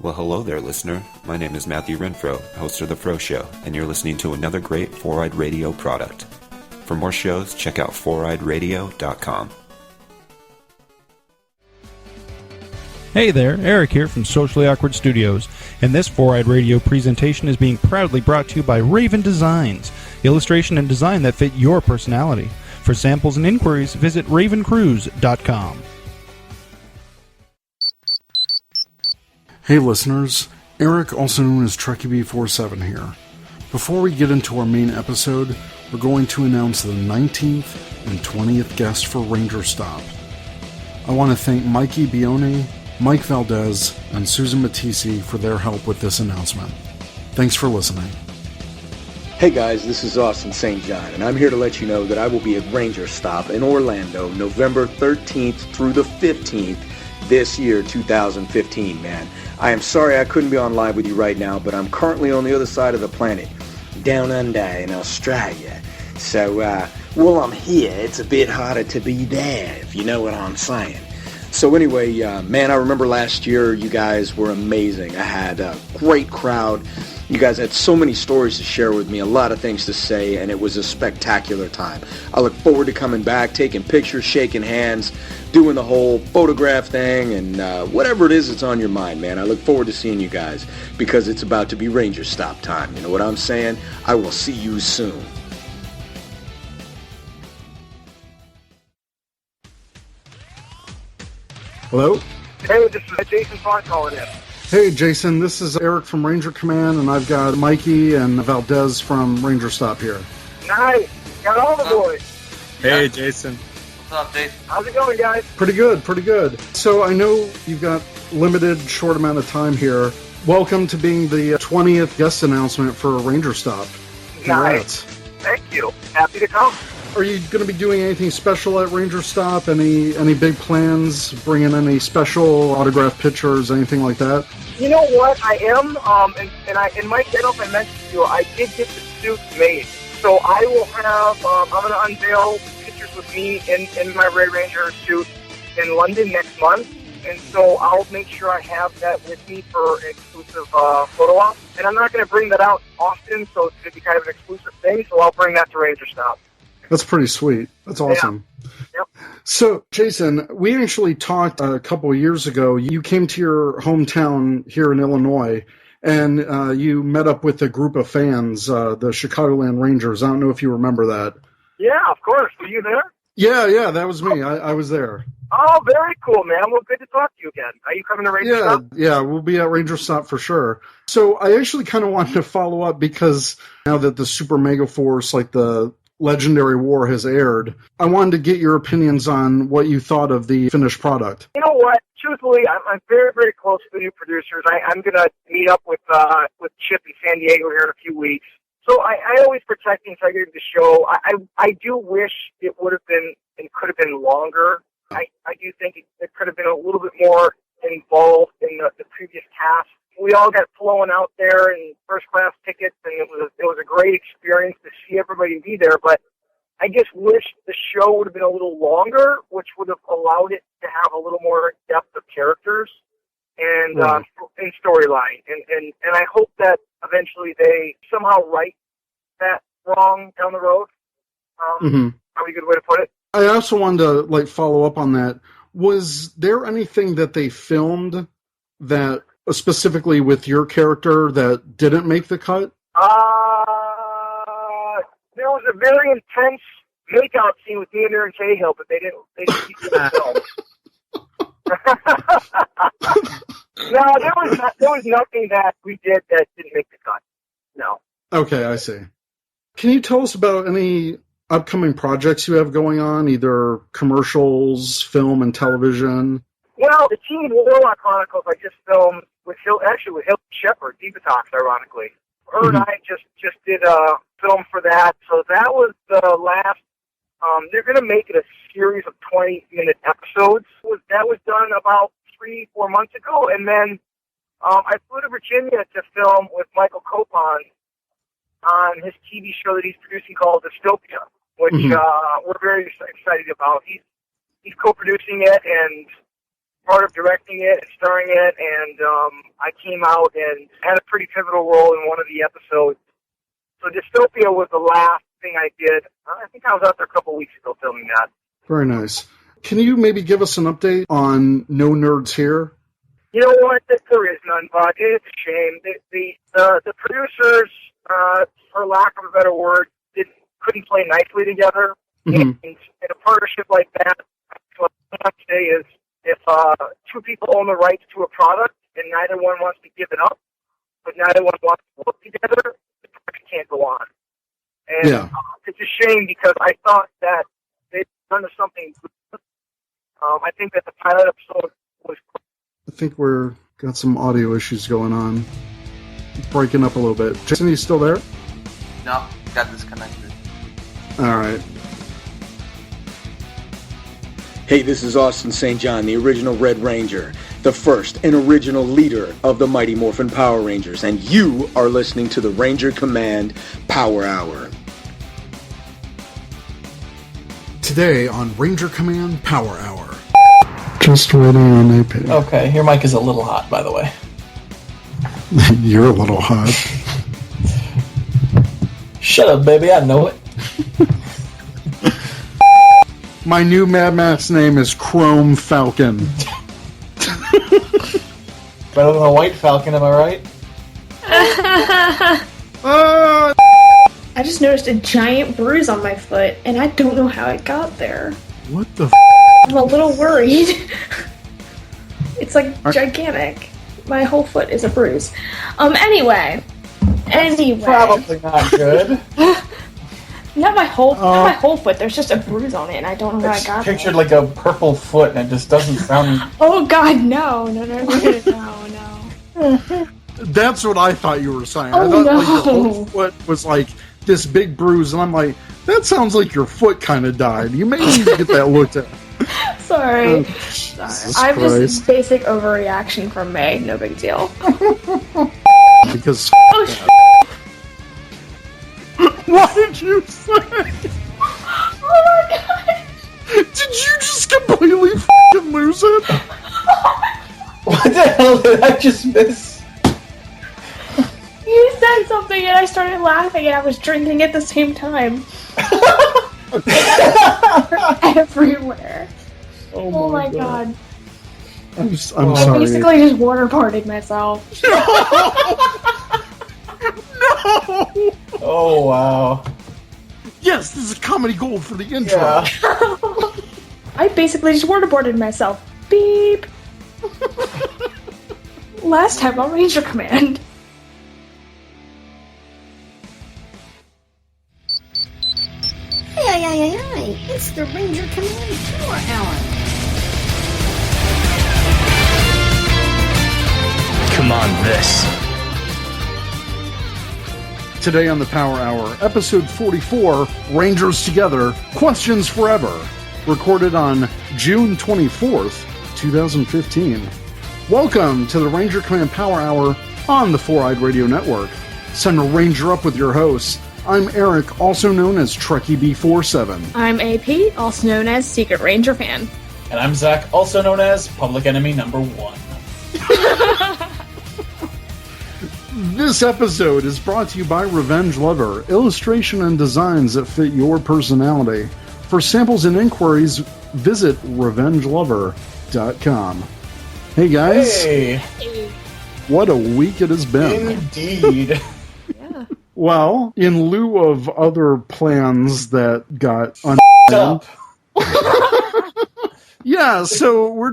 Well, hello there, listener. My name is Matthew Renfro, host of The Fro Show, and you're listening to another great Four-Eyed Radio product. For more shows, check out foureyedradio.com. Hey there, Eric here from Socially Awkward Studios, and this Four-Eyed Radio presentation is being proudly brought to you by Raven Designs, illustration and design that fit your personality. For samples and inquiries, visit ravencruise.com. Hey listeners, Eric, also known as TrekkyB47 here. Before we get into our main episode, we're going to announce the 19th and 20th guests for Rangerstop. I want to thank Mikey Buoni, Mike Valdes, and Susan Matisi for their help with this announcement. Thanks for listening. Hey guys, this is Austin St. John, and I'm here to let you know that I will be at Rangerstop in Orlando November 13th through the 15th this year, 2015, man. I am sorry I couldn't be on live with you right now, but I'm currently on the other side of the planet, down under in Australia. So, while I'm here, it's a bit harder to be there, if you know what I'm saying. So anyway, man, I remember last year you guys were amazing. I had a great crowd. You guys had so many stories to share with me, a lot of things to say, and it was a spectacular time. I look forward to coming back, taking pictures, shaking hands, doing the whole photograph thing, and whatever it is that's on your mind, man. I look forward to seeing you guys because it's about to be Rangerstop time. You know what I'm saying? I will see you soon. Hello? Hey, this is Jason Font calling in. Hey Jason, this is Eric from Ranger Command, and I've got Mikey and Valdez from Rangerstop here. Nice. Got all the boys. Hey, Jason. What's up, Jason? How's it going, guys? Pretty good, pretty good. So I know you've got limited, short amount of time here. Welcome to being the 20th guest announcement for Rangerstop. Nice. Thank you. Happy to come. Are you going to be doing anything special at Rangerstop? Any big plans? Bringing any special autographed pictures, anything like that? You know what? I am, and Mike, I don't know if I mentioned to you, I did get the suit made. So I will have, I'm going to unveil pictures with me in my Red Ranger suit in London next month. And so I'll make sure I have that with me for an exclusive photo op. And I'm not going to bring that out often, so it's going to be kind of an exclusive thing. So I'll bring that to Rangerstop. That's pretty sweet. That's awesome. Yeah. Yep. So, Jason, we actually talked a couple of years ago. You came to your hometown here in Illinois, and you met up with a group of fans, the Chicagoland Rangers. I don't know if you remember that. Yeah, of course. Were you there? Yeah, that was me. I was there. Oh, very cool, man. Well, good to talk to you again. Are you coming to Rangerstop? Yeah, we'll be at Rangerstop for sure. So I actually kind of wanted to follow up because now that the Super Mega Force, like the Legendary War, has aired, I wanted to get your opinions on what you thought of the finished product. You know what? Truthfully, I'm very, very close to the new producers. I'm going to meet up with Chip in San Diego here in a few weeks. So I always protect the integrity of the show. I do wish it would have been and could have been longer. I do think it could have been a little bit more involved in the previous cast. We all got flown out there in first-class tickets, and it was a great experience to see everybody be there. But I just wish the show would have been a little longer, which would have allowed it to have a little more depth of characters and and storyline. And I hope that eventually they somehow right that wrong down the road. Probably a good way to put it. I also wanted to follow up on that. Was there anything that they filmed that specifically with your character that didn't make the cut? There was a very intense makeout scene with me and Aaron Cahill, but they didn't keep the film. No, there was nothing that we did that didn't make the cut. No. Okay, I see. Can you tell us about any upcoming projects you have going on, either commercials, film, and television? Well, the Teen Warlock Chronicles I just filmed with Hill Shepard, Divatox, ironically. Her and I just did a film for that, so that was the last. They're going to make it a series of 20-minute episodes. That was done about 3-4 months ago, and then I flew to Virginia to film with Michael Copon on his TV show that he's producing called Dystopia, which we're very excited about. He's co-producing it, and part of directing it and starring it, and I came out and had a pretty pivotal role in one of the episodes. So Dystopia was the last thing I did. I think I was out there a couple weeks ago filming that. Very nice. Can you maybe give us an update on No Nerds Here? You know what? There is none, but it's a shame. The producers, for lack of a better word, couldn't play nicely together. Mm-hmm. And in a partnership like that, what I want to say is if two people own the rights to a product and neither one wants to give it up, but neither one wants to work together, the project can't go on. And it's a shame because I thought that they'd done something good. I think that the pilot episode was great. I think we're got some audio issues going on. Breaking up a little bit. Jason, are you still there? No, got disconnected. All right. Hey, this is Austin St. John, the original Red Ranger, the first and original leader of the Mighty Morphin Power Rangers, and you are listening to the Ranger Command Power Hour. Today on Ranger Command Power Hour. Just waiting on AP. Okay, your mic is a little hot, by the way. You're a little hot. Shut up, baby, I know it. My new Mad Max name is Chrome Falcon. Better than a white falcon, am I right? I just noticed a giant bruise on my foot, and I don't know how it got there. What the I'm a little worried. It's like gigantic. My whole foot is a bruise. Anyway. Probably not good. Not my whole foot. There's just a bruise on it, and I don't know how I got pictured there. like a purple foot, and it just doesn't sound... Oh, God, no. No. That's what I thought you were saying. Oh, I thought no. like, your whole foot was like this big bruise, and I'm like, that sounds like your foot kind of died. You may need to get that looked at. Sorry. I'm Christ. just basic overreaction from May. No big deal. Because... Oh, What did you say? oh my God. Did you just completely f***ing lose it? What the hell did I just miss? You said something and I started laughing and I was drinking at the same time. Everywhere. Oh my God. I'm I sorry. basically just water partied myself. No! Oh, wow. Yes, this is comedy gold for the intro. Yeah. I basically just waterboarded myself. Beep. Last time on Ranger Command. Hey, it's the Ranger Command Power Hour. Come on, this. Today on the Power Hour, episode 44, Rangers Together, Questions Forever, recorded on June 24th, 2015. Welcome to the Ranger Command Power Hour on the Four Eyed Radio Network. Send a Ranger up with your hosts. I'm Eric, also known as Trekkie B47. I'm AP, also known as Secret Ranger Fan. And I'm Zach, also known as Public Enemy Number 1. This episode is brought to you by Revenge Lover, illustration and designs that fit your personality. For samples and inquiries, visit revengelover.com. Hey guys, Hey! what a week it has been. Indeed. Yeah. Well, in lieu of other plans that got Stop. yeah, so we're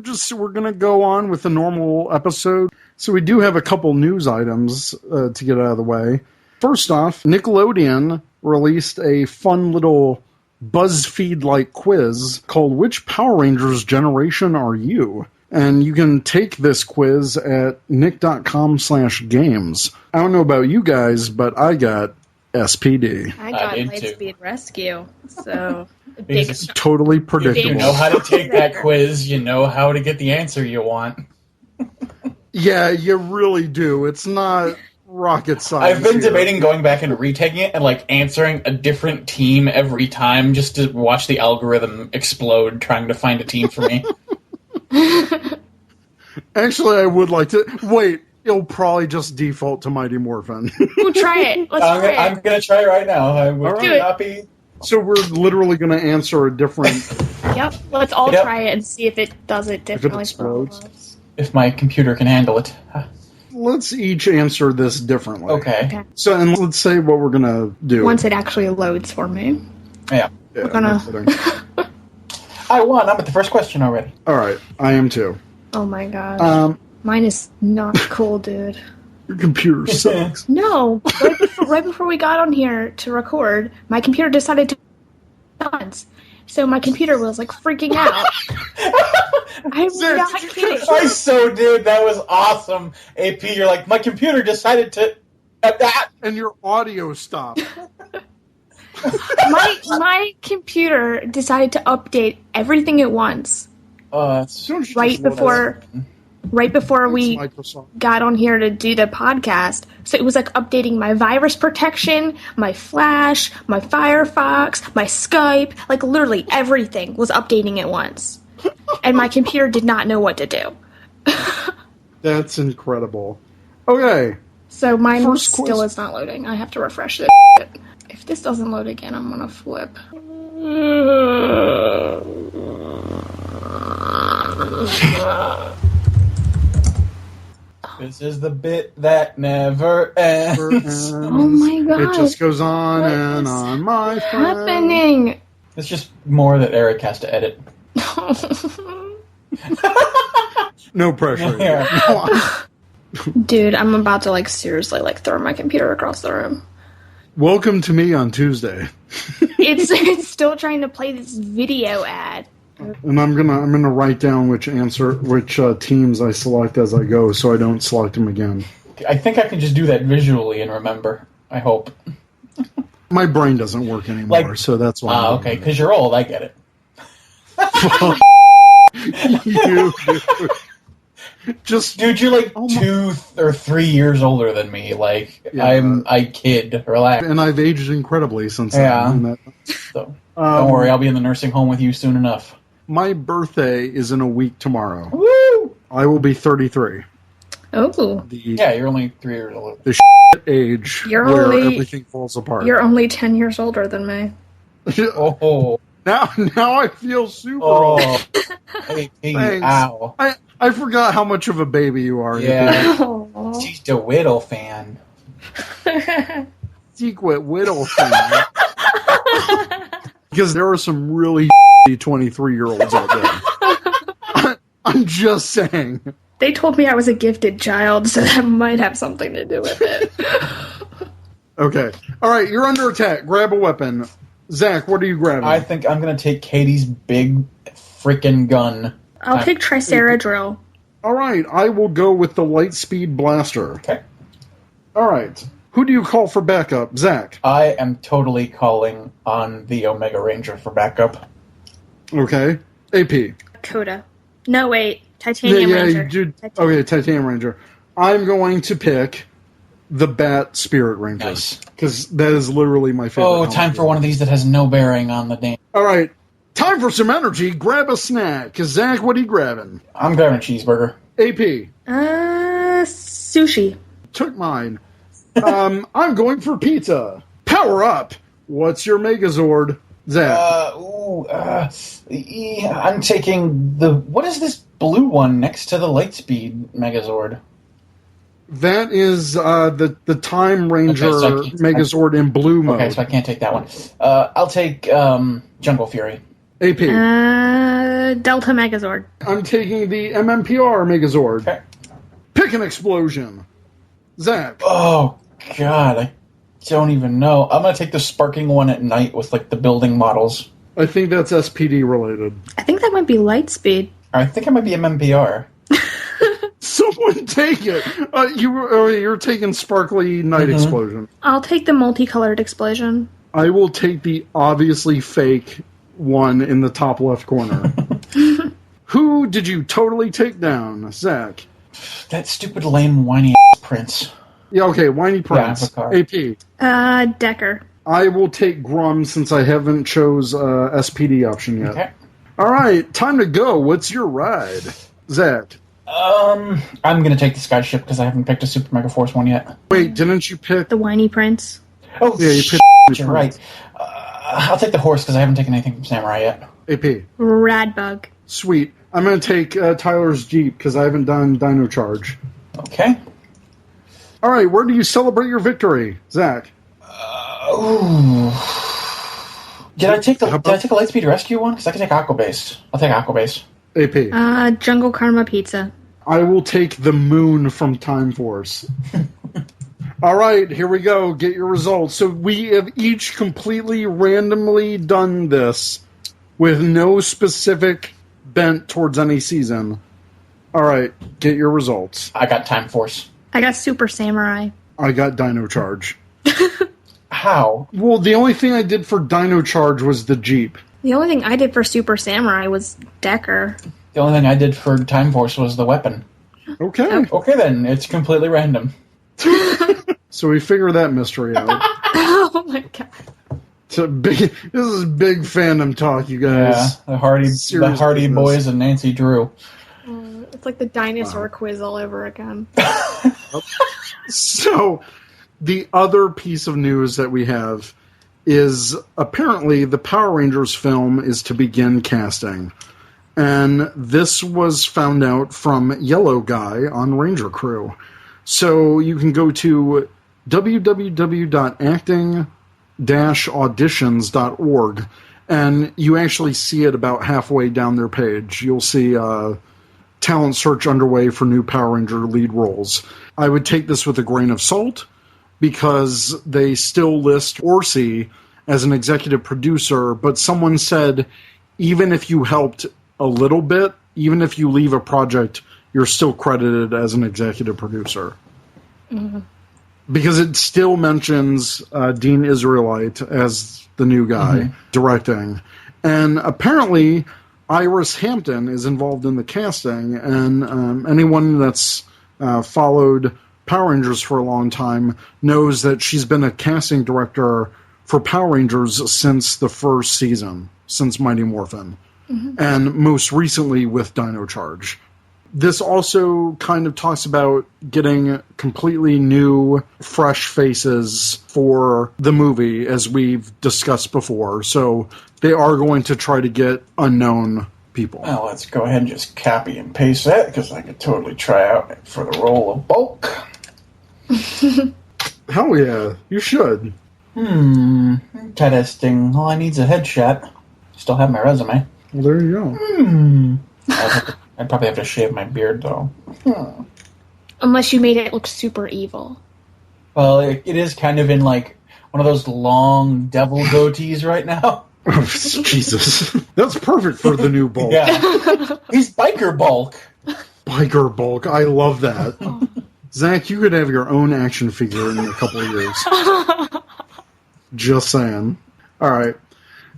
gonna go on with the normal episode. So we do have a couple news items to get out of the way. First off, Nickelodeon released a fun little BuzzFeed-like quiz called Which Power Rangers Generation Are You? And you can take this quiz at nick.com/games. I don't know about you guys, but I got SPD. I got did too. Lightspeed Rescue, so... Because Totally you predictable. know how to take that quiz, you know how to get the answer you want. Yeah, you really do. It's not rocket science. I've been here. debating going back and retaking it and like answering a different team every time just to watch the algorithm explode trying to find a team for me. Actually, I would like to... Wait, it'll probably just default to Mighty Morphin. We'll try it. Let's try it. I'm going to try it right now. I would Do it. not be... So we're literally going to answer a different... Yep, let's all try it and see if it does it differently. If my computer can handle it. Let's each answer this differently. Okay. So, and let's say what we're going to do. Once it actually loads for me. Yeah. We're gonna... I won. I'm at the first question already. All right. I am too. Oh my god. Mine is not cool, dude. Your computer sucks. No. Right before we got on here to record, my computer decided to dance. So my computer was like freaking out. I'm not kidding. I so did. That was awesome. AP, you're like, my computer decided to... that. And your audio stopped. My computer decided to update everything at once. Right before we got on here to do the podcast. So it was like updating my virus protection, my Flash, my Firefox, my Skype, like literally everything was updating at once. And my computer did not know what to do. That's incredible. Okay. So mine still is not loading. I have to refresh this. If this doesn't load again, I'm gonna flip. This is the bit that never ends. Oh my god. It just goes on and on, my friend. Happening? It's just more that Eric has to edit. No pressure. Yeah. Dude, I'm about to seriously throw my computer across the room. Welcome to me on Tuesday. It's still trying to play this video ad. And I'm gonna write down which teams I select as I go, so I don't select them again. I think I can just do that visually and remember. I hope. My brain doesn't work anymore, so that's why. Okay, because you're old. I get it. You, dude. Dude, you're 2 or 3 years older than me. I kid. Relax. And I've aged incredibly since then. Yeah. So, don't worry, I'll be in the nursing home with you soon enough. My birthday is in a week tomorrow. Woo! I will be 33. Oh. Yeah, you're only 3 years older. The age where everything falls apart. You're only 10 years older than me. Oh. Now I feel super old. Hey, ow. I forgot how much of a baby you are. Yeah. She's the Whittle fan. Secret Whittle fan. Because there are some really 23-year-olds out there. I'm just saying. They told me I was a gifted child, so that might have something to do with it. Okay. All right, you're under attack. Grab a weapon. Zach, what are you grabbing? I think I'm going to take Katie's big freaking gun. I'll take Triceradrill. All right, I will go with the Lightspeed Blaster. Okay. All right. Who do you call for backup? Zach. I am totally calling on the Omega Ranger for backup. Okay. AP. Coda. No, wait. Titanium Ranger. Okay, Titanium Ranger. I'm going to pick the Bat Spirit Ranger. Nice. Because that is literally my favorite. Oh, time for one of these that has no bearing on the name. All right. Time for some energy. Grab a snack. Zach, what are you grabbing? I'm grabbing a cheeseburger. AP. Sushi. Took mine. I'm going for pizza. Power up. What's your Megazord, Zach? I'm taking what is this blue one next to the Lightspeed Megazord? That is the Time Ranger Megazord in blue mode. Okay, so I can't take that one. I'll take Jungle Fury. AP. Delta Megazord. I'm taking the MMPR Megazord. Okay. Pick an explosion. Zach. Oh, God. I don't even know. I'm going to take the sparking one at night with, the building models. I think that's SPD related. I think that might be Lightspeed. I think it might be MMPR. Someone take it. You're taking sparkly night explosion. I'll take the multicolored explosion. I will take the obviously fake one in the top left corner. Who did you totally take down, Zach? That stupid lame whiny Prince. Yeah, okay, whiny Prince. AP. Decker. I will take Grum since I haven't chose SPD option yet. Okay. All right, time to go. What's your ride, Zach? I'm going to take the Sky Ship because I haven't picked a Super Mega Force one yet. Wait, didn't you pick... The Whiny Prince? Oh, yeah, you picked... You're right. I'll take the horse because I haven't taken anything from Samurai yet. AP. Radbug. Sweet. I'm going to take Tyler's Jeep because I haven't done Dino Charge. Okay. All right, where do you celebrate your victory, Zach? Did I take a Lightspeed Rescue one? Because I can take Aquabase. I'll take Aquabase. AP. Jungle Karma Pizza. I will take the moon from Time Force. All right, here we go. Get your results. So we have each completely randomly done this with no specific bent towards any season. All right, get your results. I got Time Force. I got Super Samurai. I got Dino Charge. How? Well, the only thing I did for Dino Charge was the Jeep. The only thing I did for Super Samurai was Decker. The only thing I did for Time Force was the weapon. Okay. Okay, then. It's completely random. So we figure that mystery out. Oh, my God. This is big fandom talk, you guys. Yeah, the Hardy Boys and Nancy Drew. It's like the dinosaur quiz all over again. So, the other piece of news that we have is apparently the Power Rangers film is to begin casting. And this was found out from Yellow Guy on Ranger Crew. So you can go to www.acting-auditions.org and you actually see it about halfway down their page. You'll see talent search underway for new Power Ranger lead roles. I would take this with a grain of salt because they still list Orsi as an executive producer, but someone said even if you helped a little bit, even if you leave a project, you're still credited as an executive producer. Mm-hmm. Because it still mentions Dean Israelite as the new guy directing. And apparently Iris Hampton is involved in the casting, and anyone that's followed Power Rangers for a long time knows that she's been a casting director for Power Rangers since the first season, since Mighty Morphin, and most recently with Dino Charge. This also kind of talks about getting completely new, fresh faces for the movie, as we've discussed before. So they are going to try to get unknown people. Well, let's go ahead and just copy and paste that, because I could totally try out for the role of Bulk. Hell yeah, you should. Testing. All I need is a headshot. Still have my resume. Well, there you go. I'd probably have to shave my beard, though. Unless you made it look super evil. Well, it is kind of in, like, one of those long devil goatees right now. Oh, Jesus. That's perfect for the new Bulk. Yeah. He's Biker Bulk. Biker Bulk. I love that. Zach, you could have your own action figure in a couple of years. Just saying. All right.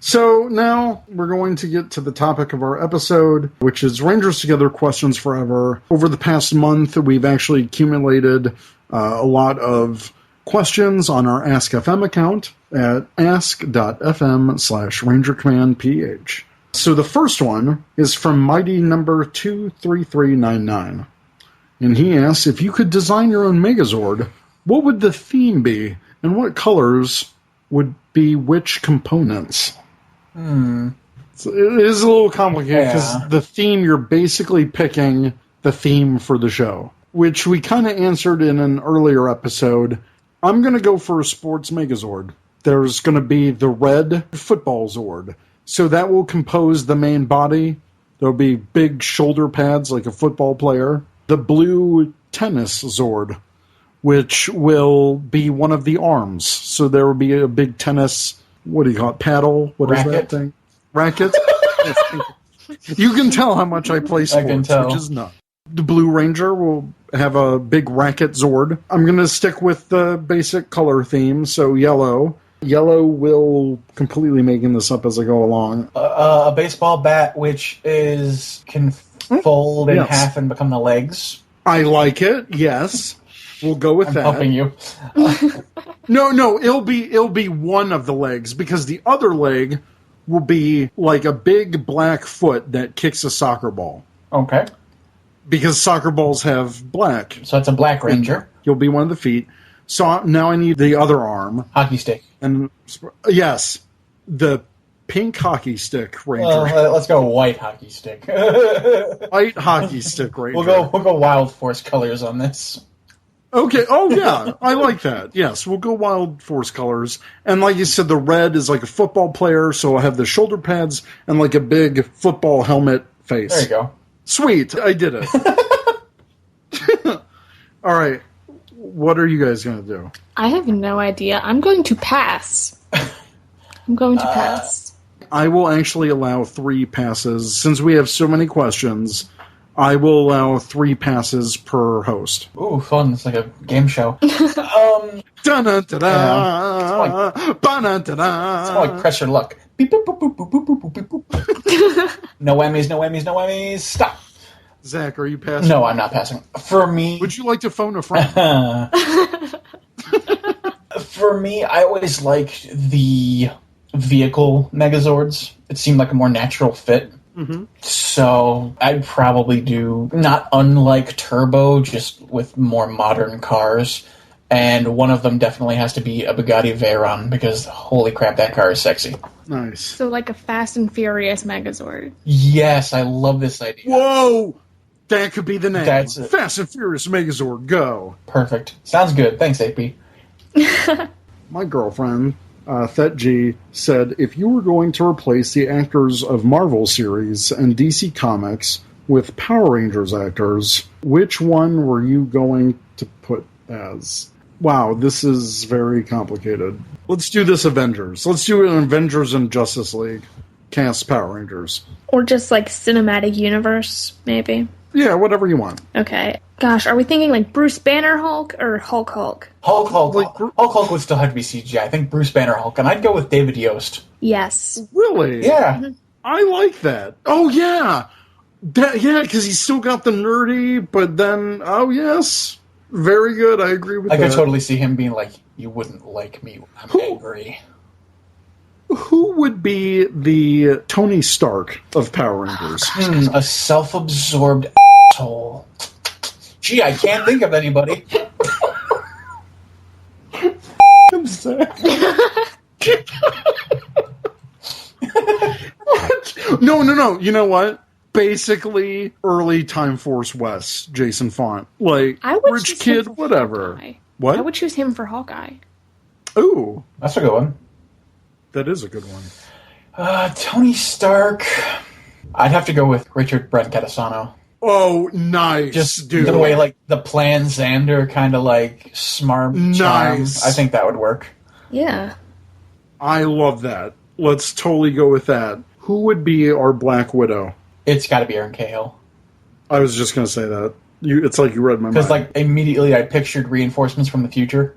So now we're going to get to the topic of our episode, which is Rangers Together Questions Forever. Over the past month, we've actually accumulated a lot of questions on our Ask FM account at ask.fm/RangerCommandPH. So the first one is from Mighty number 23399. And he asks, if you could design your own Megazord, what would the theme be? And what colors would be which components? So it is a little complicated because the theme, you're basically picking the theme for the show, which we kind of answered in an earlier episode. I'm going to go for a sports Megazord. There's going to be the red football Zord. So that will compose the main body. There'll be big shoulder pads like a football player. The blue tennis Zord, which will be one of the arms. So there will be a big tennis, what do you call it, paddle? What is that thing? Racket? You can tell how much I play sports, which is nuts. The Blue Ranger will have a big racket Zord. I'm going to stick with the basic color theme, so yellow. Yellow will completely making this up as I go along. A baseball bat, which can fold in half and become the legs. I like it, yes. We'll go with that. I'm helping you. No, it'll be one of the legs, because the other leg will be like a big black foot that kicks a soccer ball. Okay. Because soccer balls have black. So it's a black ranger. You'll be one of the feet. So now I need the other arm. Hockey stick. And yes, the pink hockey stick ranger. Well, let's go white hockey stick. White hockey stick ranger. We'll go Wild Force colors on this. Okay. Oh, yeah. I like that. Yes, we'll go Wild Force colors. And like you said, the red is like a football player, so I'll have the shoulder pads and like a big football helmet face. There you go. Sweet. I did it. All right. What are you guys going to do? I have no idea. I'm going to pass. I will actually allow 3 passes. Since we have so many questions, I will allow 3 passes per host. Ooh, fun. It's like a game show. Da-da-da-da. It's more like press your luck. Beep, boop, boop, boop, boop, boop, boop, boop, boop. No whammies, no whammies, no whammies. Stop. Zach, are you passing? No, I'm not passing. For me... Would you like to phone a friend? For me, I always liked the vehicle Megazords. It seemed like a more natural fit. Mm-hmm. So I'd probably do, not unlike Turbo, just with more modern cars. And one of them definitely has to be a Bugatti Veyron, because holy crap, that car is sexy. Nice. So like a Fast and Furious Megazord. Yes, I love this idea. Whoa! That could be the name. That's it. Fast and Furious Megazord, go. Perfect. Sounds good. Thanks, AP. My girlfriend, Thet G, said if you were going to replace the actors of Marvel series and DC Comics with Power Rangers actors, which one were you going to put as? Wow, this is very complicated. Let's do this Avengers. Let's do it in Avengers and Justice League. Cast Power Rangers. Or just like cinematic universe, maybe. Yeah, whatever you want. Okay. Gosh, are we thinking like Bruce Banner Hulk or Hulk? Hulk would still have to be CGI. I think Bruce Banner Hulk, and I'd go with David Yost. Yes. Really? Yeah. Mm-hmm. I like that. Oh, yeah. Yeah, because he's still got the nerdy, but then, oh, yes. Very good. I agree with that. I could totally see him being like, you wouldn't like me when I'm angry. Who would be the Tony Stark of Power Rangers? A self-absorbed asshole. Gee, I can't think of anybody. I'm sorry. No. You know what? Basically, early Time Force West, Jason Font. Like, rich kid, whatever. Hawkeye. What? I would choose him for Hawkeye. Ooh. That's a good one. That is a good one. Tony Stark. I'd have to go with Richard Brent Cattasano. Oh, nice, just dude. The way, like, the Plan Xander kind of, like, smart charm. I think that would work. Yeah. I love that. Let's totally go with that. Who would be our Black Widow? It's got to be Erin Cahill. I was just going to say that. It's like you read my mind. Because, like, immediately I pictured Reinforcements from the Future.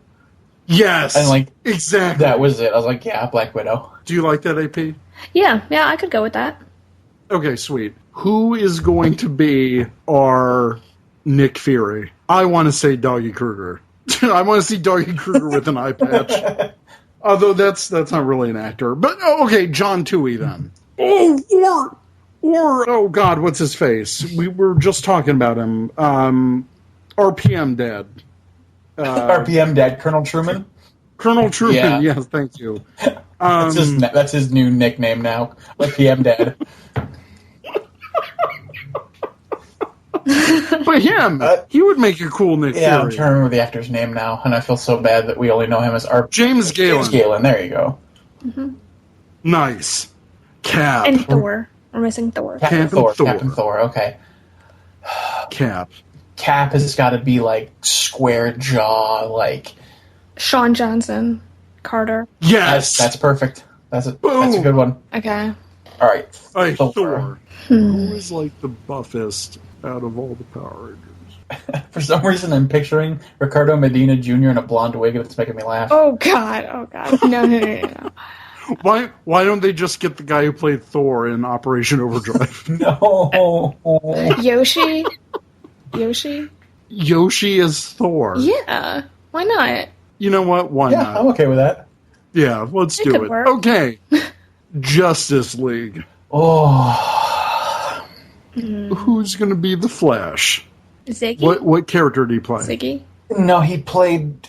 Yes. And, like, exactly. That was it. I was like, yeah, Black Widow. Do you like that, AP? Yeah, I could go with that. Okay, sweet. Who is going to be our Nick Fury? I want to say Doggy Kruger. I want to see Doggy Kruger with an eye patch. Although that's not really an actor. But, okay, John Toohey then. Or, oh God, what's his face? We were just talking about him. RPM Dad. RPM Dad, Colonel Truman? Colonel Truman, yeah. Yes, thank you. That's his new nickname now. RPM Dad. But him, he would make a cool Nick Fury. Yeah, I'm trying to remember the actor's name now, and I feel so bad that we only know him as James Galen. James Galen, there you go. Mm-hmm. Nice. Cap. And Thor. We're missing Thor. Captain Thor, okay. Cap has got to be, like, square jaw, like... Sean Johnson. Carter. Yes! That's perfect. That's a good one. Okay. All right. Thor. Who is, like, the buffest out of all the Power Rangers? For some reason, I'm picturing Ricardo Medina Jr. in a blonde wig, and it's making me laugh. Oh, God. No. Why don't they just get the guy who played Thor in Operation Overdrive? No. Yoshi? Yoshi is Thor. Yeah. Why not? You know what? Why not? Yeah, I'm okay with that. Yeah, let's do it. Work. Okay. Justice League. Oh. Who Who's going to be the Flash? Ziggy? What character do you play? Ziggy? No, he played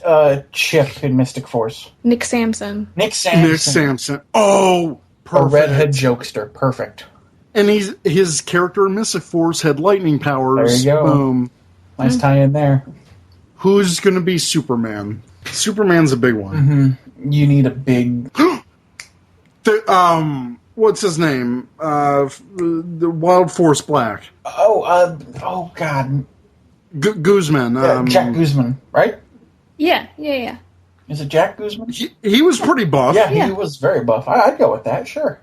Chip in Mystic Force. Nick Sampson. Nick Sampson. Oh, perfect. A redhead jokester. Perfect. And his character in Mystic Force had lightning powers. There you go. Boom. Nice tie-in there. Who's going to be Superman? Superman's a big one. Mm-hmm. You need a big... What's his name? The Wild Force Black. Oh, God. Guzman. Jack Guzman, right? Yeah. Is it Jack Guzman? He was pretty buff. Yeah, he was very buff. I'd go with that, sure.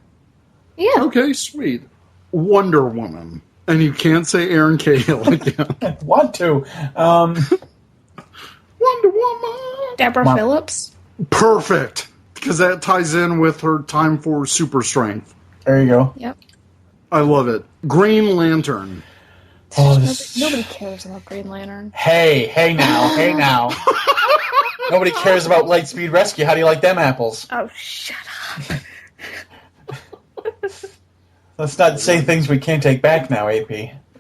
Yeah. Okay, sweet. Wonder Woman. And you can't say Aaron Cahill again. I want to. Wonder Woman. Deborah Phillips. Perfect. Because that ties in with her Time for Super Strength. There you go. Yep. I love it. Green Lantern. Nobody cares about Green Lantern. Hey now. Nobody cares about Lightspeed Rescue. How do you like them apples? Oh, shut up. Let's not say things we can't take back now, AP.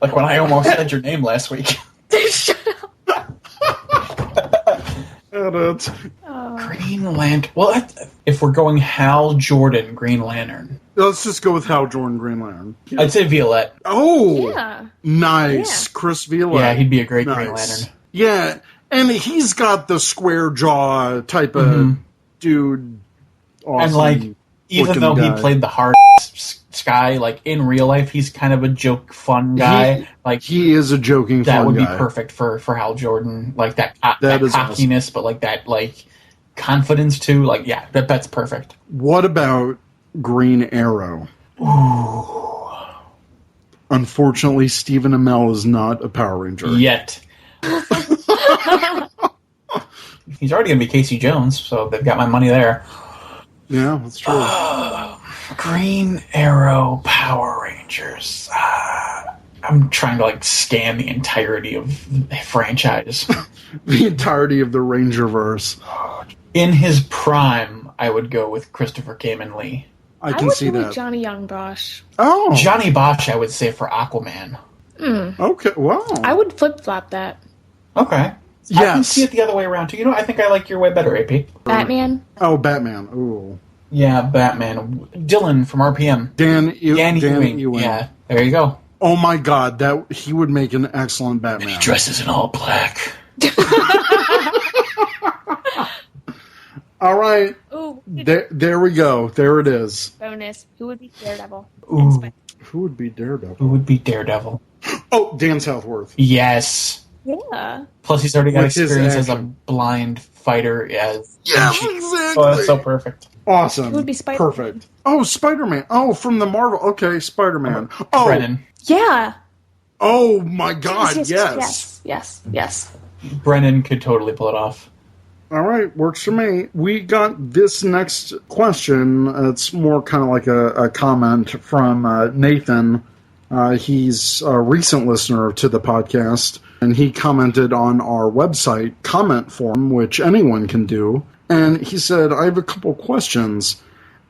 Like when I almost said your name last week. Shut up. Edit. Green Lantern. Well, if we're going Hal Jordan Green Lantern. Let's just go with Hal Jordan Green Lantern. I'd say Violette. Oh! Yeah. Nice. Yeah. Chris Violette. Yeah, he'd be a great Green Lantern. Yeah, and he's got the square jaw type of dude. Awesome. And even though he played the hard Sky, in real life, he's kind of a joke, fun guy. He is a joking, that fun would guy. be perfect for Hal Jordan. That is cockiness, awesome. but that confidence too. That's perfect. What about Green Arrow? Ooh. Unfortunately, Stephen Amell is not a Power Ranger yet. He's already going to be Casey Jones, so they've got my money there. Yeah, that's true. Green Arrow Power Rangers. I'm trying to scan the entirety of the franchise. The entirety of the Rangerverse. In his prime, I would go with Christopher Kamen Lee. I can see that. Johnny Young Bosch. Oh, Johnny Bosch, I would say for Aquaman. Okay, wow. I would flip-flop that. Okay. Yes. I can see it the other way around, too. I think I like your way better, AP. Batman? Oh, Batman. Ooh. Yeah, Batman. Dylan from RPM. Dan Ewing. Yeah, there you go. Oh my God, he would make an excellent Batman. He dresses in all black. All right. Ooh. There we go. There it is. Bonus. Who would be Daredevil? Ooh. Who would be Daredevil? Who would be Daredevil? Oh, Dan Southworth. Yes. Yeah. Plus, he's already got With his experience as a action. blind fighter. Yes, exactly. Oh, that's so perfect. Awesome. Who would be Spider-Man? Perfect. Oh, Spider-Man. Oh, from the Marvel. Okay, Spider-Man. Oh, Brennan. Yeah. Oh my God. Yes. Brennan could totally pull it off. All right, works for me. We got this next question. It's more kind of like a comment from Nathan. He's a recent listener to the podcast, and he commented on our website comment form, which anyone can do. And he said, I have a couple questions.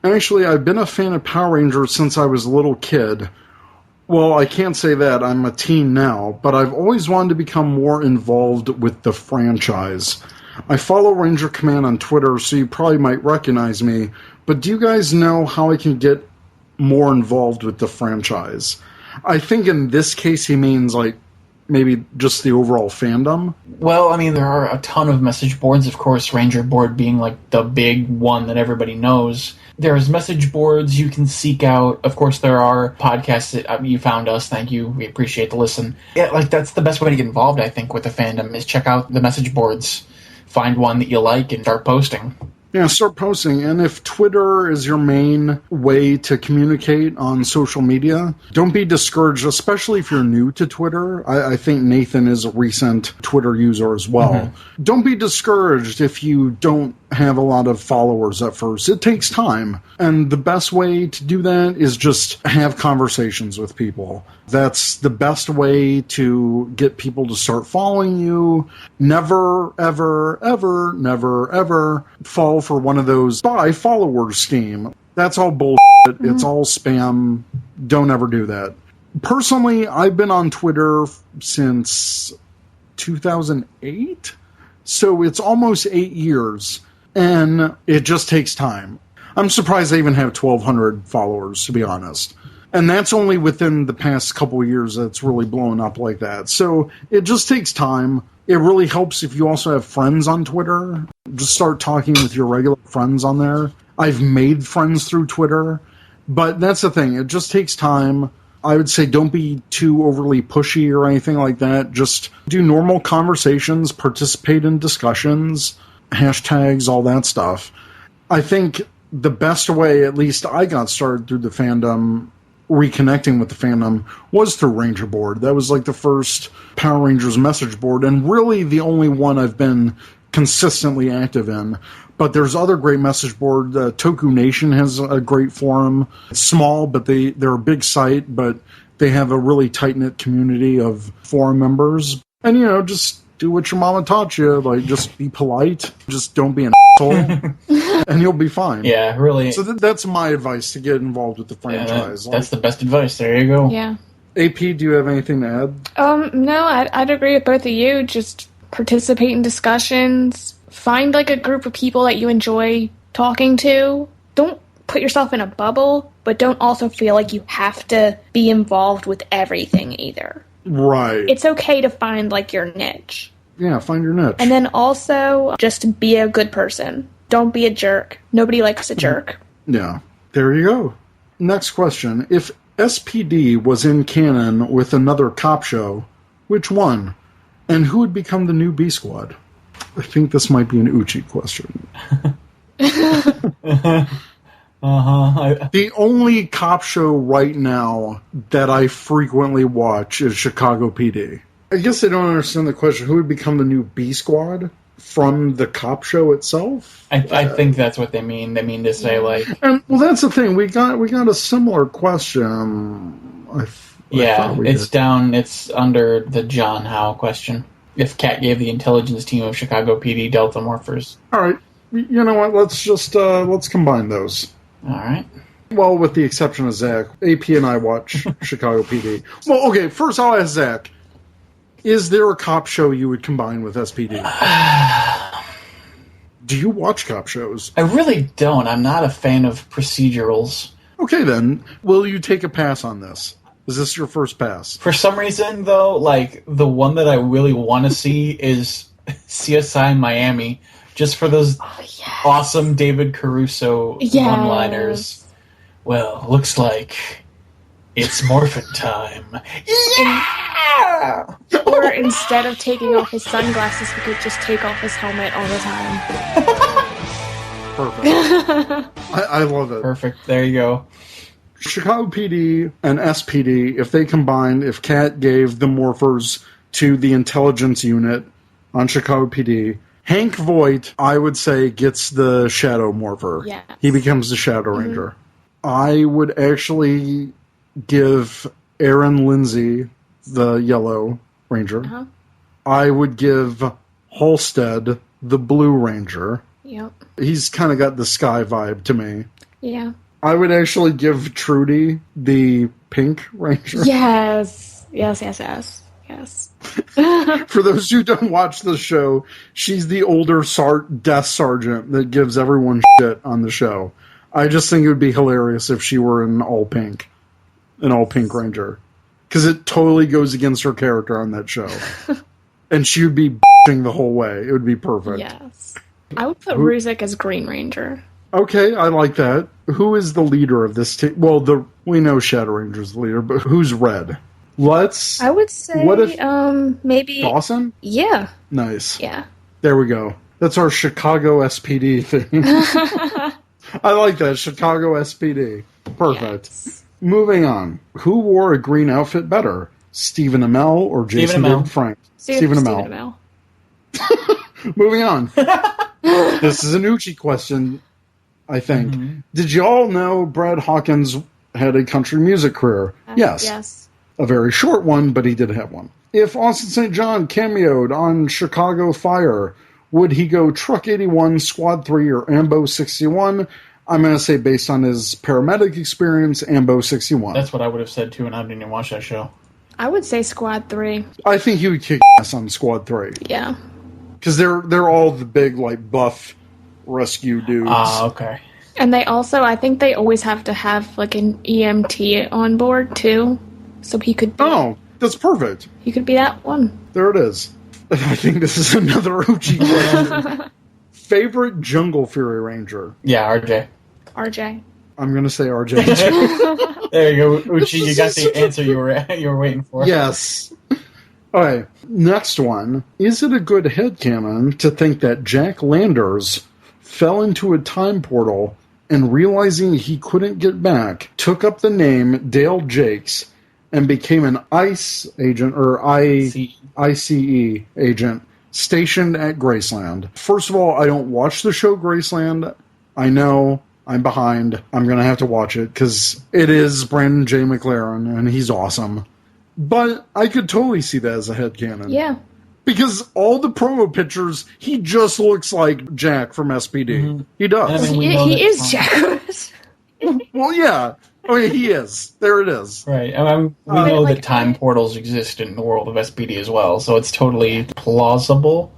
Actually, I've been a fan of Power Rangers since I was a little kid. Well, I can't say that. I'm a teen now, but I've always wanted to become more involved with the franchise. I follow Ranger Command on Twitter, so you probably might recognize me, but do you guys know how I can get more involved with the franchise? I think in this case he means maybe just the overall fandom. Well, there are a ton of message boards, of course, Ranger Board being the big one that everybody knows. There's message boards you can seek out. Of course, there are podcasts that you found us. Thank you. We appreciate the listen. Yeah, that's the best way to get involved, I think, with the fandom is check out the message boards. Find one that you like and start posting. Yeah, start posting. And if Twitter is your main way to communicate on social media, don't be discouraged, especially if you're new to Twitter. I think Nathan is a recent Twitter user as well. Mm-hmm. Don't be discouraged if you don't have a lot of followers at first. It takes time. And the best way to do that is just have conversations with people. That's the best way to get people to start following you. Never, ever, ever, never, ever fall for one of those buy follower scheme. That's all bullshit. Mm-hmm. It's all spam. Don't ever do that. Personally, I've been on Twitter since 2008, so it's almost 8 years, and it just takes time. I'm surprised I even have 1,200 followers, to be honest. And that's only within the past couple of years that's really blown up like that. So it just takes time. It really helps if you also have friends on Twitter. Just start talking with your regular friends on there. I've made friends through Twitter, but that's the thing. It just takes time. I would say don't be too overly pushy or anything like that. Just do normal conversations, participate in discussions, hashtags, all that stuff. I think the best way, at least I got started through the fandom, reconnecting with the fandom, was through Ranger Board. That was like the first Power Rangers message board, and really the only one I've been consistently active in. But there's other great message board. Toku Nation has a great forum. It's small, but they're a big site, but they have a really tight-knit community of forum members. And, just do what your mama taught you. Like, just be polite. Just don't be an asshole. And you'll be fine. Yeah, really. So that's my advice to get involved with the franchise. Yeah, that's the best advice. There you go. Yeah. AP, do you have anything to add? No, I'd agree with both of you. Just participate in discussions. Find, a group of people that you enjoy talking to. Don't put yourself in a bubble, but don't also feel like you have to be involved with everything either. Right. It's okay to find, your niche. Yeah, find your niche. And then also, just be a good person. Don't be a jerk. Nobody likes a jerk. Yeah. There you go. Next question. If SPD was in canon with another cop show, which one? And who would become the new B Squad? I think this might be an Uchi question. The only cop show right now that I frequently watch is Chicago PD. I guess I don't understand the question. Who would become the new B Squad from the cop show itself? I think that's what they mean. They mean to say, well, that's the thing. We got a similar question. It's down. It's under the John Howe question. If Kat gave the intelligence team of Chicago PD Delta Morphers. All right. You know what? Let's just let's combine those. All right. Well, with the exception of Zach, AP and I watch Chicago PD. Well, okay. First, I'll ask Zach: is there a cop show you would combine with SPD? Do you watch cop shows? I really don't. I'm not a fan of procedurals. Okay, then. Will you take a pass on this? Is this your first pass? For some reason, though, the one that I really want to see is CSI Miami, just for those awesome David Caruso one-liners. Well, looks like it's morphin' time. Yeah! Or instead of taking off his sunglasses, he could just take off his helmet all the time. Perfect. I love it. Perfect. There you go. Chicago PD and SPD, if they combined, if Kat gave the morphers to the intelligence unit on Chicago PD, Hank Voight, I would say, gets the Shadow Morpher. Yes. He becomes the Shadow Ranger. I would actually give Aaron Lindsay the Yellow Ranger. Uh-huh. I would give Halstead the Blue Ranger. Yep. He's kind of got the Sky vibe to me. Yeah. I would actually give Trudy the Pink Ranger. Yes. For those who don't watch the show, she's the older desk sergeant that gives everyone shit on the show. I just think it would be hilarious if she were an all pink Ranger. Because it totally goes against her character on that show. And she would be bitching the whole way. It would be perfect. Yes. I would put Ruzek as Green Ranger. Okay, I like that. Who is the leader of this team? Well, we know Shadow Ranger's the leader, but who's Red? I would say, what if, maybe Dawson? Yeah. Nice. Yeah. There we go. That's our Chicago SPD thing. I like that. Chicago SPD. Perfect. Yes. Moving on. Who wore a green outfit better? Stephen Amell or Jason David Frank? Stephen Amell. Moving on. This is an Uchi question, I think. Mm-hmm. Did you all know Brad Hawkins had a country music career? Yes. A very short one, but he did have one. If Austin St. John cameoed on Chicago Fire, would he go Truck 81, Squad 3, or Ambo 61? I'm going to say based on his paramedic experience, Ambo 61. That's what I would have said too, and I didn't even watch that show. I would say Squad 3. I think he would kick ass on Squad 3. Yeah. Because they're all the big, like, buff rescue dudes. Okay. And they also, I think they always have to have, like, an EMT on board, too. So he could be... Oh, that's perfect. He could be that one. There it is. I think this is another OG question. Favorite Jungle Fury Ranger? Yeah, RJ. RJ. I'm going to say RJ. There you go, Uchi. You got the answer you were waiting for. Yes. Okay, next one. Is it a good headcanon to think that Jack Landers fell into a time portal and realizing he couldn't get back, took up the name Dale Jakes and became an ICE agent, or ICE agent, stationed at Graceland? First of all, I don't watch the show Graceland. I know I'm behind. I'm going to have to watch it because it is Brandon J. McLaren and he's awesome. But I could totally see that as a headcanon. Yeah. Because all the promo pictures, he just looks like Jack from SPD. Mm-hmm. He does. I mean, he is Jack. Well, yeah. I mean, he is. There it is. Right. I mean, we know that time portals exist in the world of SPD as well, so it's totally plausible.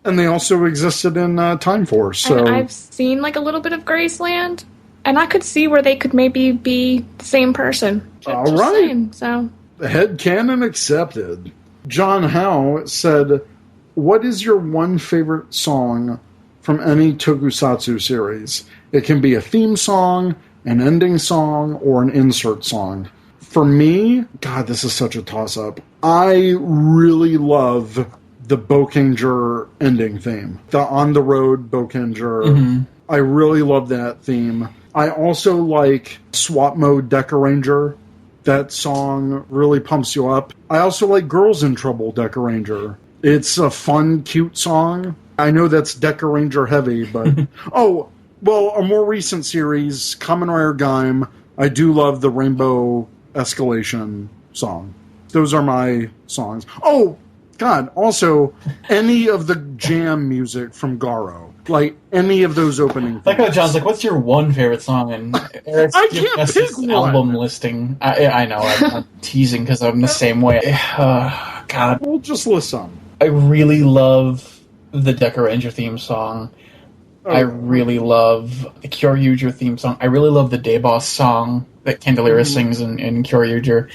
And they also existed in Time Force. So and I've seen like a little bit of Graceland, and I could see where they could maybe be the same person. All right. Saying, so headcanon accepted. John Howe said, "What is your one favorite song from any tokusatsu series? It can be a theme song, an ending song, or an insert song." For me, God, this is such a toss-up. I really love the Bokenger ending theme. The On the Road Bokenger. Mm-hmm. I really love that theme. I also like Swap Mode Deca Ranger. That song really pumps you up. I also like Girls in Trouble Deca Ranger. It's a fun, cute song. I know that's Deca Ranger heavy, but... Oh, well, a more recent series, Kamen Rider Gaim, I do love the Rainbow Escalation song. Those are my songs. Oh, God, also, any of the jam music from Garo. Like, any of those opening things. Like how John's like, what's your one favorite song? And Eric's I can't pick one. Album listing. I know, I'm teasing because I'm the same way. God. We'll just list some. I really love the Deca Ranger theme song. Oh. I really love the Kyoryuger theme song. I really love the Day Boss song that Candelira sings in Kyoryuger.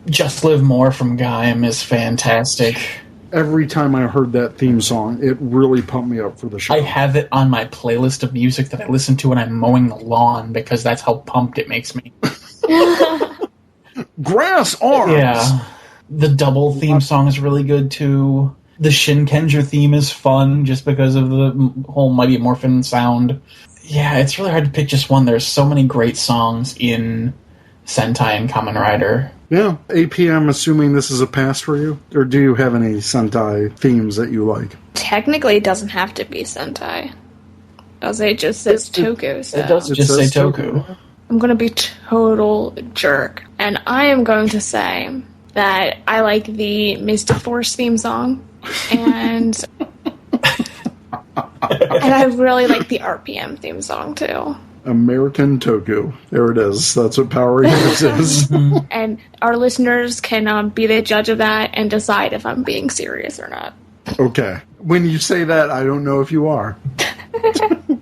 Just Live More from Gaim is fantastic. Every time I heard that theme song, it really pumped me up for the show. I have it on my playlist of music that I listen to when I'm mowing the lawn because that's how pumped it makes me. Grass arms! Yeah. The double theme song is really good too. The Shinkenger theme is fun just because of the whole Mighty Morphin sound. Yeah, it's really hard to pick just one. There's so many great songs in Sentai and Kamen Rider. Yeah. AP, I'm assuming this is a pass for you? Or do you have any Sentai themes that you like? Technically, it doesn't have to be Sentai. As it just says Toku. So. It does just say Toku. I'm going to be total jerk. And I am going to say that I like the Mystic Force theme song. And I really like the RPM theme song, too. American Toku. There it is. That's what Power Rangers is. And our listeners can be the judge of that and decide if I'm being serious or not. Okay. When you say that, I don't know if you are.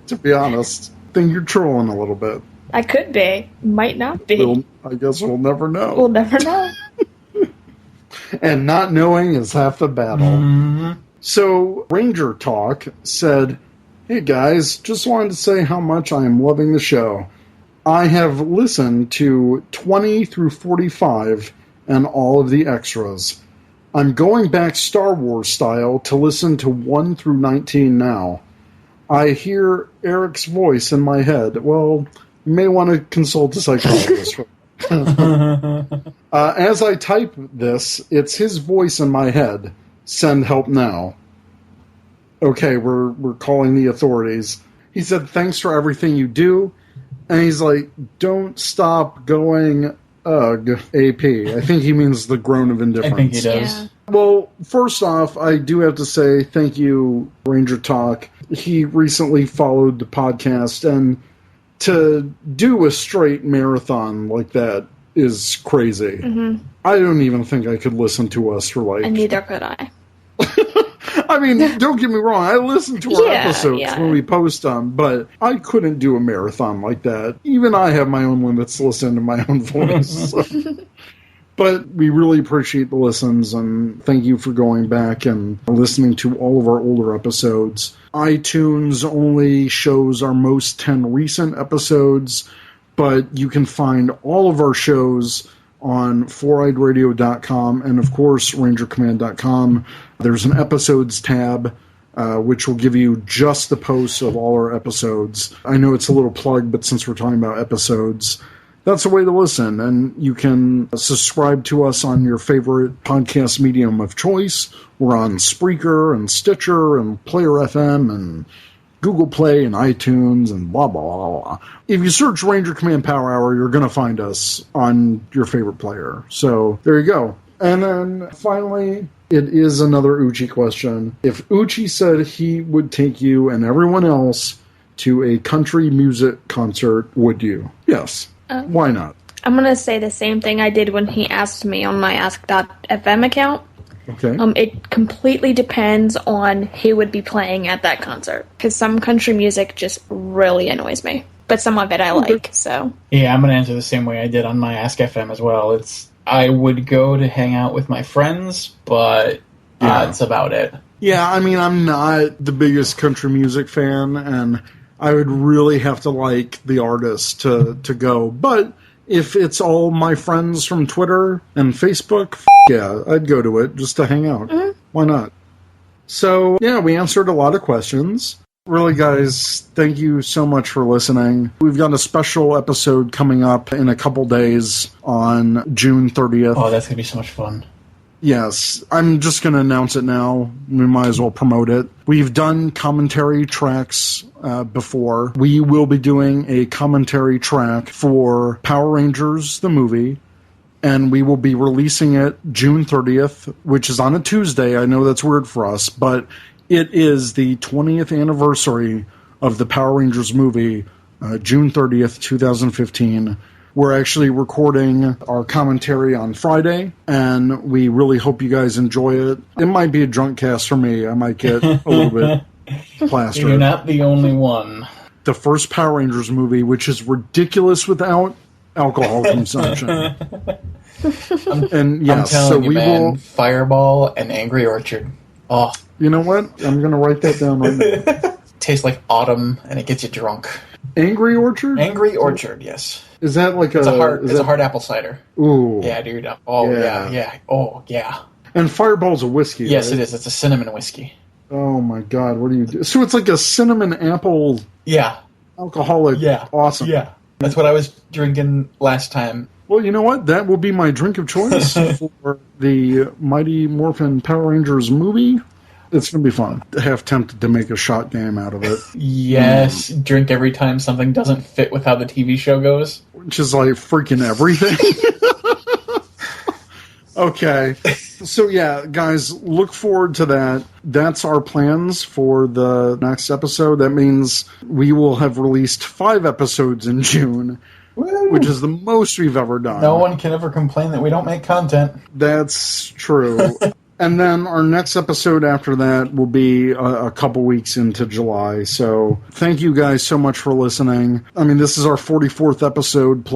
To be honest. I think you're trolling a little bit. I could be. Might not be. I guess we'll never know. We'll never know. And not knowing is half the battle. Mm-hmm. So, Ranger Talk said, "Hey guys, just wanted to say how much I am loving the show. I have listened to 20 through 45 and all of the extras. I'm going back Star Wars style to listen to 1 through 19 now. I hear Eric's voice in my head. Well, you may want to consult a psychologist." As I type this, it's his voice in my head. Send help now. Okay, we're calling the authorities. He said, "Thanks for everything you do." And he's like, "Don't stop going, ugh, AP." I think he means the groan of indifference. I think he does. Yeah. Well, first off, I do have to say thank you, Ranger Talk. He recently followed the podcast, and to do a straight marathon like that is crazy. Mm-hmm. I don't even think I could listen to us for like... And neither could I. I mean, don't get me wrong. I listen to our episodes when we post them, but I couldn't do a marathon like that. Even I have my own limits to listen to my own voice. But we really appreciate the listens, and thank you for going back and listening to all of our older episodes. iTunes only shows our most 10 recent episodes, but you can find all of our shows on 4eyeradio.com and, of course, rangercommand.com. There's an episodes tab, which will give you just the posts of all our episodes. I know it's a little plug, but since we're talking about episodes, that's a way to listen. And you can subscribe to us on your favorite podcast medium of choice. We're on Spreaker and Stitcher and Player FM and Google Play and iTunes and blah, blah, blah, blah. If you search Ranger Command Power Hour, you're going to find us on your favorite player. So there you go. And then finally, it is another Uchi question. If Uchi said he would take you and everyone else to a country music concert, would you? Yes. Why not? I'm going to say the same thing I did when he asked me on my Ask.fm account. Okay. It completely depends on who would be playing at that concert. Because some country music just really annoys me. But some of it I like, so. Yeah, I'm going to answer the same way I did on my Ask FM as well. I would go to hang out with my friends, but that's about it. Yeah, I mean, I'm not the biggest country music fan, and I would really have to like the artist to go. But if it's all my friends from Twitter and Facebook, yeah, I'd go to it just to hang out. Mm-hmm. Why not? So, yeah, we answered a lot of questions. Really, guys, thank you so much for listening. We've got a special episode coming up in a couple days on June 30th. Oh, that's going to be so much fun. Yes, I'm just going to announce it now. We might as well promote it. We've done commentary tracks before. We will be doing a commentary track for Power Rangers, the movie, and we will be releasing it June 30th, which is on a Tuesday. I know that's weird for us, but it is the 20th anniversary of the Power Rangers movie, June 30th, 2015. We're actually recording our commentary on Friday, and we really hope you guys enjoy it. It might be a drunk cast for me. I might get a little bit plastered. You're not the only one. The first Power Rangers movie, which is ridiculous without alcohol consumption. And yes, I'm telling you, man, Fireball and Angry Orchard. Oh, you know what? I'm going to write that down right now. Tastes like autumn, and it gets you drunk. Angry Orchard? Angry Orchard, yes. Is that like it's a hard apple cider. Ooh. Yeah, dude. Oh, yeah. Oh, yeah. And Fireball's a whiskey, yes, right? It is. It's a cinnamon whiskey. Oh, my God. What do you do? So it's like a cinnamon apple alcoholic. Yeah. Awesome. Yeah. That's what I was drinking last time. Well, you know what? That will be my drink of choice for the Mighty Morphin Power Rangers movie. It's going to be fun. I have tempted to make a shot game out of it. Yes, drink every time something doesn't fit with how the TV show goes. Which is like freaking everything. Okay. So yeah, guys, look forward to that. That's our plans for the next episode. That means we will have released 5 episodes in June. Woo! Which is the most we've ever done. No one can ever complain that we don't make content. That's true. And then our next episode after that will be a couple weeks into July. So thank you guys so much for listening. I mean, this is our 44th episode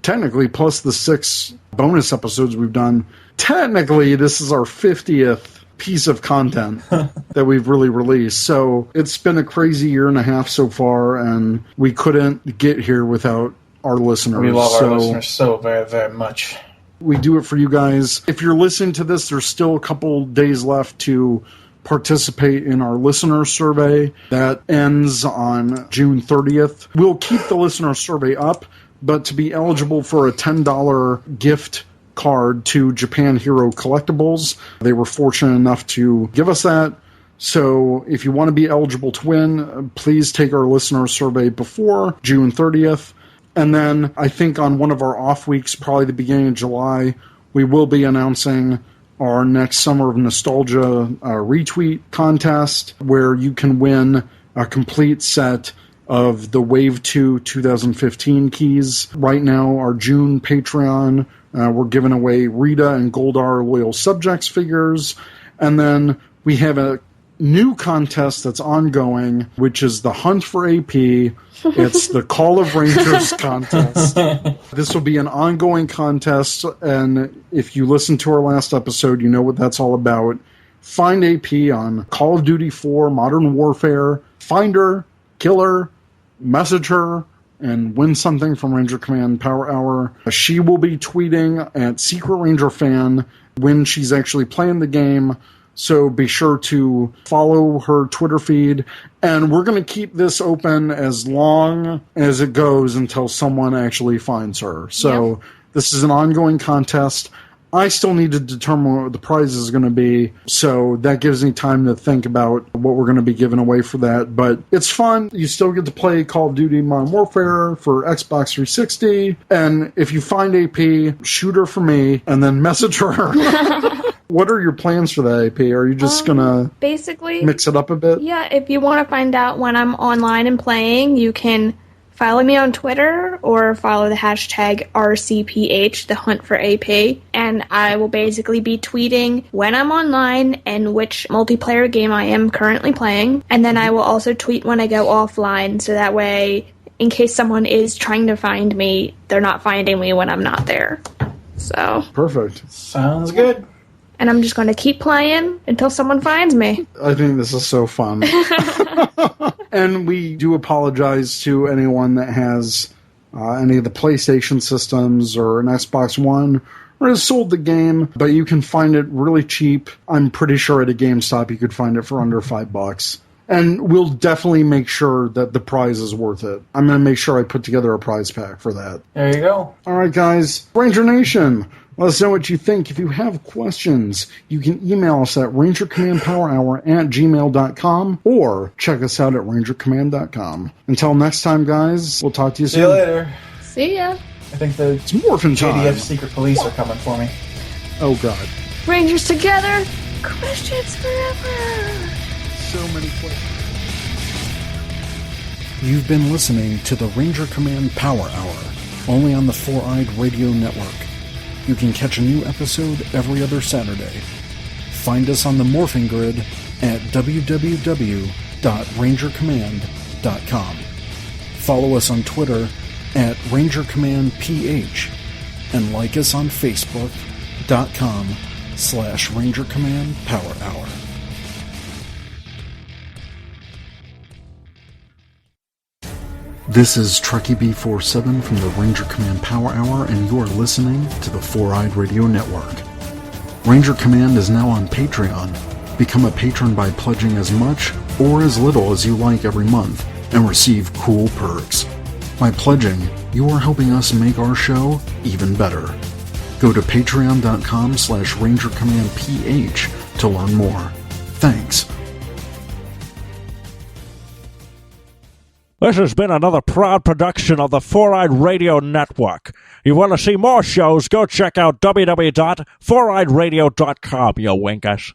technically plus the 6 bonus episodes we've done. Technically, this is our 50th piece of content that we've really released. So it's been a crazy year and a half so far, and we couldn't get here without our listeners. We love our listeners so very, very much. We do it for you guys. If you're listening to this, there's still a couple days left to participate in our listener survey. That ends on June 30th. We'll keep the listener survey up, but to be eligible for a $10 gift card to Japan Hero Collectibles, they were fortunate enough to give us that. So if you want to be eligible to win, please take our listener survey before June 30th. And then I think on one of our off weeks, probably the beginning of July, we will be announcing our next Summer of Nostalgia retweet contest where you can win a complete set of the Wave 2 2015 keys. Right now, our June Patreon, we're giving away Rita and Goldar Loyal Subjects figures. And then we have a new contest that's ongoing, which is the Hunt for AP. It's the Call of Rangers contest. This will be an ongoing contest, and if you listen to our last episode, you know what that's all about. Find AP on Call of Duty 4 Modern Warfare. Find her, kill her, message her, and win something from Ranger Command Power Hour. She will be tweeting at Secret Ranger Fan when she's actually playing the game, so be sure to follow her Twitter feed. And we're going to keep this open as long as it goes until someone actually finds her. So This is an ongoing contest. I still need to determine what the prize is going to be, so that gives me time to think about what we're going to be giving away for that. But it's fun. You still get to play Call of Duty Modern Warfare for Xbox 360. And if you find AP, shoot her for me, and then message her. What are your plans for that AP? Are you just going to basically mix it up a bit? Yeah, if you want to find out when I'm online and playing, you can follow me on Twitter or follow the hashtag RCPH, the Hunt for AP, and I will basically be tweeting when I'm online and which multiplayer game I am currently playing, and then I will also tweet when I go offline, so that way, in case someone is trying to find me, they're not finding me when I'm not there. So Perfect. Sounds good. And I'm just going to keep playing until someone finds me. I think this is so fun. And we do apologize to anyone that has any of the PlayStation systems or an Xbox One or has sold the game, but you can find it really cheap. I'm pretty sure at a GameStop you could find it for under $5. And we'll definitely make sure that the prize is worth it. I'm going to make sure I put together a prize pack for that. There you go. All right, guys. Ranger Nation, let us know what you think. If you have questions, you can email us at rangercommandpowerhour@gmail.com or check us out at rangercommand.com. Until next time, guys, we'll talk to you soon. See you later. See ya. I think the It's morphin' time. JDF Secret Police are coming for me. Oh, God. Rangers together, questions forever. So many questions. You've been listening to the Ranger Command Power Hour, only on the Four-Eyed Radio Network. You can catch a new episode every other Saturday. Find us on the morphing grid at www.rangercommand.com. Follow us on Twitter at RangerCommandPH and like us on Facebook.com/RangerCommandPowerHour. This is Truckee B47 from the Ranger Command Power Hour, and you are listening to the Four-Eyed Radio Network. Ranger Command is now on Patreon. Become a patron by pledging as much or as little as you like every month and receive cool perks. By pledging, you are helping us make our show even better. Go to patreon.com/RangerCommandPH to learn more. Thanks. This has been another proud production of the Four-Eyed Radio Network. You want to see more shows, go check out www.foureyedradio.com, you winkers.